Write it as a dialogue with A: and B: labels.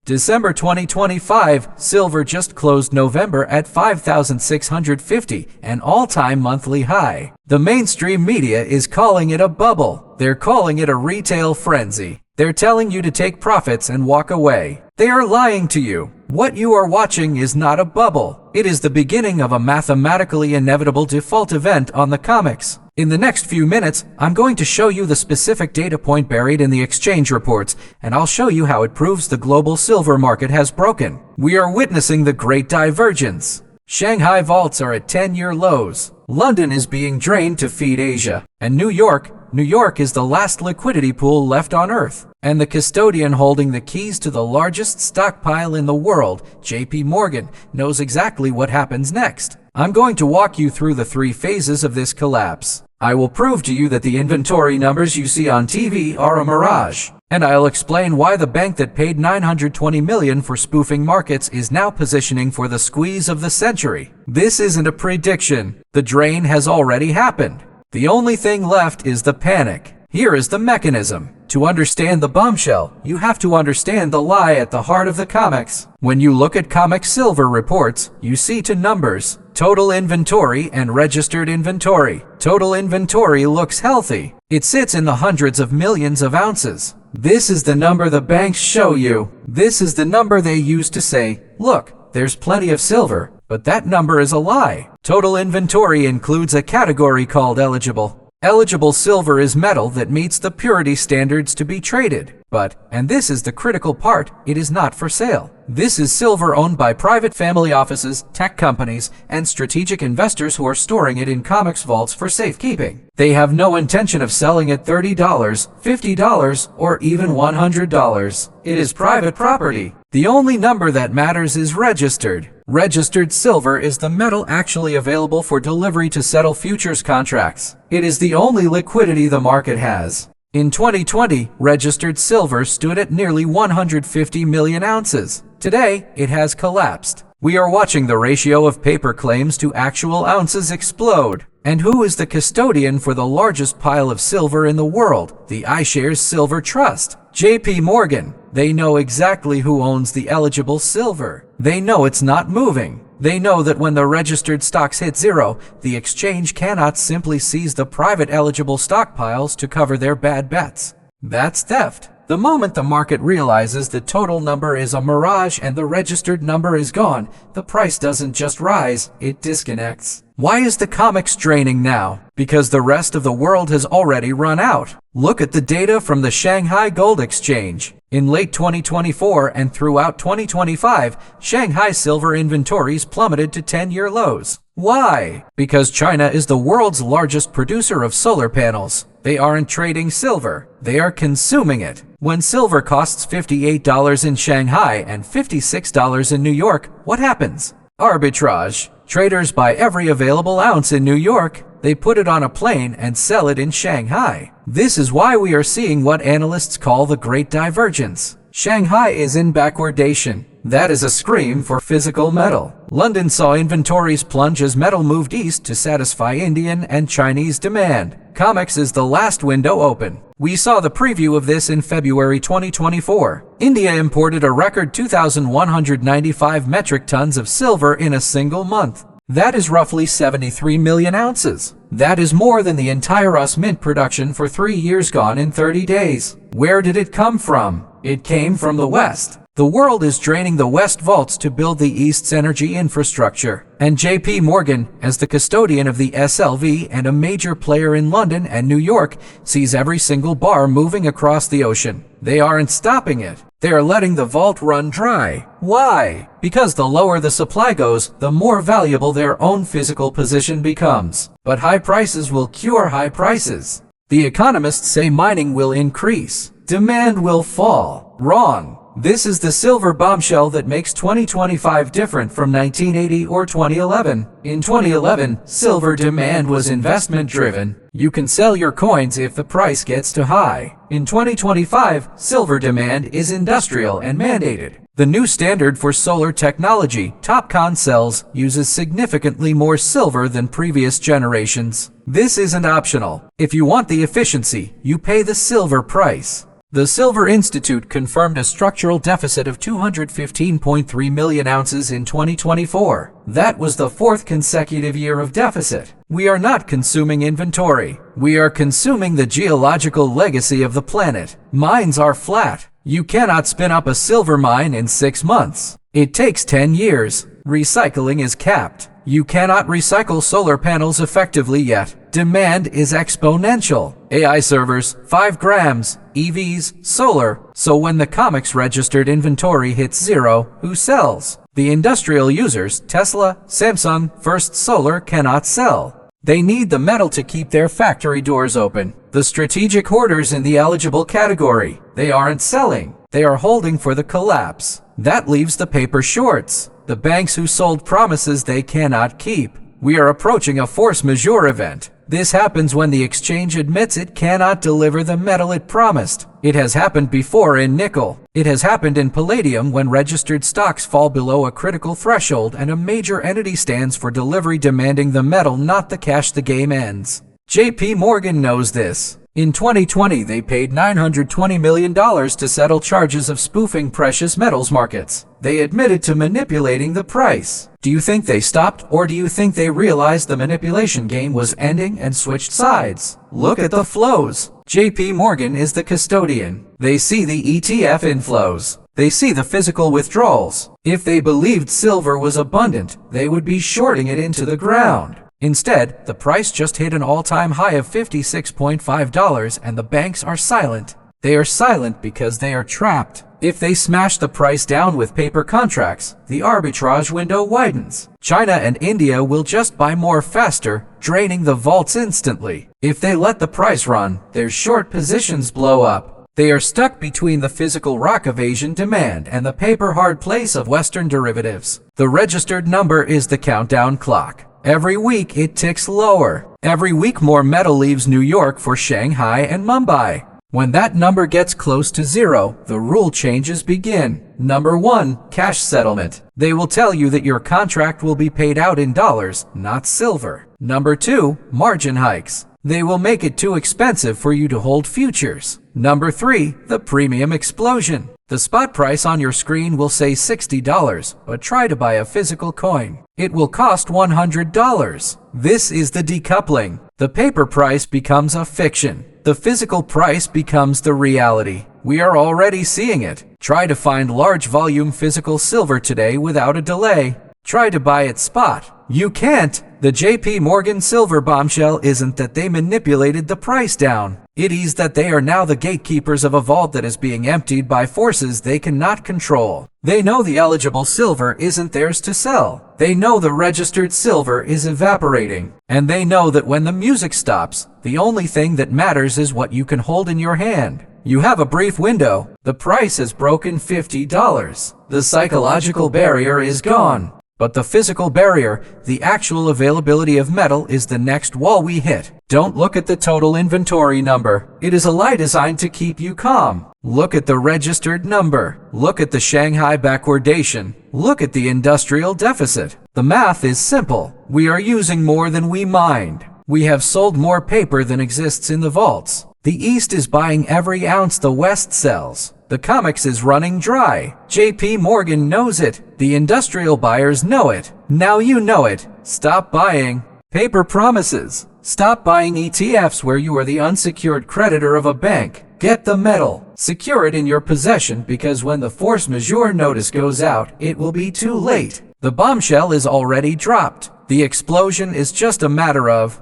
A: December 2025, silver just closed November at 5,650, an all-time monthly high. The mainstream media is calling it a bubble. They're calling it a retail frenzy. They're telling you to take profits and walk away. They are lying to you. What you are watching is not a bubble. It is the beginning of a mathematically inevitable default event on the Comex. In the next few minutes, I'm going to show you the specific data point buried in the exchange reports, and I'll show you how it proves the global silver market has broken. We are witnessing the great divergence. Shanghai vaults are at 10-year lows. London is being drained to feed Asia. And New York is the last liquidity pool left on Earth. And the custodian holding the keys to the largest stockpile in the world, JPMorgan, knows exactly what happens next. I'm going to walk you through the 3 phases of this collapse. I will prove to you that the inventory numbers you see on TV are a mirage. And I'll explain why the bank that paid $920 million for spoofing markets is now positioning for the squeeze of the century. This isn't a prediction. The drain has already happened. The only thing left is the panic. Here is the mechanism. To understand the bombshell, you have to understand the lie at the heart of the Comex. When you look at Comex silver reports, you see 2 numbers: total inventory and registered inventory. Total inventory looks healthy. It sits in the hundreds of millions of ounces. This is the number the banks show you. This is the number they use to say, look, there's plenty of silver, but that number is a lie. Total inventory includes a category called eligible. Eligible silver is metal that meets the purity standards to be traded. But, and this is the critical part, it is not for sale. This is silver owned by private family offices, tech companies, and strategic investors who are storing it in Comex vaults for safekeeping. They have no intention of selling it $30, $50, or even $100. It is private property. The only number that matters is registered. Registered silver is the metal actually available for delivery to settle futures contracts. It is the only liquidity the market has. In 2020, registered silver stood at nearly 150 million ounces. Today, it has collapsed. We are watching the ratio of paper claims to actual ounces explode. And who is the custodian for the largest pile of silver in the world? The iShares Silver Trust. JPMorgan. They know exactly who owns the eligible silver. They know it's not moving. They know that when the registered stocks hit zero, the exchange cannot simply seize the private eligible stockpiles to cover their bad bets. That's theft. The moment the market realizes the total number is a mirage and the registered number is gone, the price doesn't just rise, it disconnects. Why is the Comex draining now? Because the rest of the world has already run out. Look at the data from the Shanghai Gold Exchange. In late 2024 and throughout 2025, Shanghai silver inventories plummeted to 10-year lows. Why? Because China is the world's largest producer of solar panels. They aren't trading silver, they are consuming it. When silver costs $58 in Shanghai and $56 in New York, what happens? Arbitrage. Traders buy every available ounce in New York, they put it on a plane and sell it in Shanghai. This is why we are seeing what analysts call the Great Divergence. Shanghai is in backwardation. That is a scream for physical metal. London saw inventories plunge as metal moved east to satisfy Indian and Chinese demand. Comex is the last window open. We saw the preview of this in February 2024. India imported a record 2,195 metric tons of silver in a single month. That is roughly 73 million ounces. That is more than the entire US mint production for 3 years gone in 30 days. Where did it come from? It came from the West. The world is draining the West vaults to build the East's energy infrastructure. And JPMorgan, as the custodian of the SLV and a major player in London and New York, sees every single bar moving across the ocean. They aren't stopping it. They are letting the vault run dry. Why? Because the lower the supply goes, the more valuable their own physical position becomes. But high prices will cure high prices. The economists say mining will increase. Demand will fall. Wrong. This is the silver bombshell that makes 2025 different from 1980 or 2011. In 2011, silver demand was investment-driven. You can sell your coins if the price gets too high. In 2025, silver demand is industrial and mandated. The new standard for solar technology, TOPCon cells, uses significantly more silver than previous generations. This isn't optional. If you want the efficiency, you pay the silver price. The Silver Institute confirmed a structural deficit of 215.3 million ounces in 2024. That was the fourth consecutive year of deficit. We are not consuming inventory. We are consuming the geological legacy of the planet. Mines are flat. You cannot spin up a silver mine in 6 months. It takes 10 years. Recycling is capped. You cannot recycle solar panels effectively yet. Demand is exponential. AI servers, 5 grams, EVs, solar. So when the Comex registered inventory hits zero, who sells? The industrial users, Tesla, Samsung, First Solar, cannot sell. They need the metal to keep their factory doors open. The strategic hoarders in the eligible category, they aren't selling. They are holding for the collapse. That leaves the paper shorts. The banks who sold promises they cannot keep. We are approaching a force majeure event. This happens when the exchange admits it cannot deliver the metal it promised. It has happened before in nickel. It has happened in palladium when registered stocks fall below a critical threshold and a major entity stands for delivery demanding the metal, not the cash. The game ends. JPMorgan knows this. In 2020, they paid $920 million to settle charges of spoofing precious metals markets. They admitted to manipulating the price. Do you think they stopped, or do you think they realized the manipulation game was ending and switched sides? Look at the flows. JPMorgan is the custodian. They see the ETF inflows. They see the physical withdrawals. If they believed silver was abundant, they would be shorting it into the ground. Instead, the price just hit an all-time high of $56.5 and the banks are silent. They are silent because they are trapped. If they smash the price down with paper contracts, the arbitrage window widens. China and India will just buy more faster, draining the vaults instantly. If they let the price run, their short positions blow up. They are stuck between the physical rock of Asian demand and the paper hard place of Western derivatives. The registered number is the countdown clock. Every week it ticks lower. Every week more metal leaves New York for Shanghai and Mumbai. When that number gets close to zero, the rule changes begin. Number 1, cash settlement. They will tell you that your contract will be paid out in dollars, not silver. Number 2, margin hikes. They will make it too expensive for you to hold futures. Number 3, the premium explosion. The spot price on your screen will say $60, but try to buy a physical coin. It will cost $100. This is the decoupling. The paper price becomes a fiction. The physical price becomes the reality. We are already seeing it. Try to find large volume physical silver today without a delay. Try to buy it spot. You can't. The JPMorgan silver bombshell isn't that they manipulated the price down. It is that they are now the gatekeepers of a vault that is being emptied by forces they cannot control. They know the eligible silver isn't theirs to sell. They know the registered silver is evaporating. And they know that when the music stops, the only thing that matters is what you can hold in your hand. You have a brief window. The price has broken $50. The psychological barrier is gone. But the physical barrier, the actual availability of metal, is the next wall we hit. Don't look at the total inventory number. It is a lie designed to keep you calm. Look at the registered number. Look at the Shanghai backwardation. Look at the industrial deficit. The math is simple. We are using more than we mined. We have sold more paper than exists in the vaults. The East is buying every ounce the West sells. The Comex is running dry. JPMorgan knows it. The industrial buyers know it. Now you know it. Stop buying paper promises. Stop buying ETFs where you are the unsecured creditor of a bank. Get the metal. Secure it in your possession, because when the force majeure notice goes out, it will be too late. The bombshell is already dropped. The explosion is just a matter of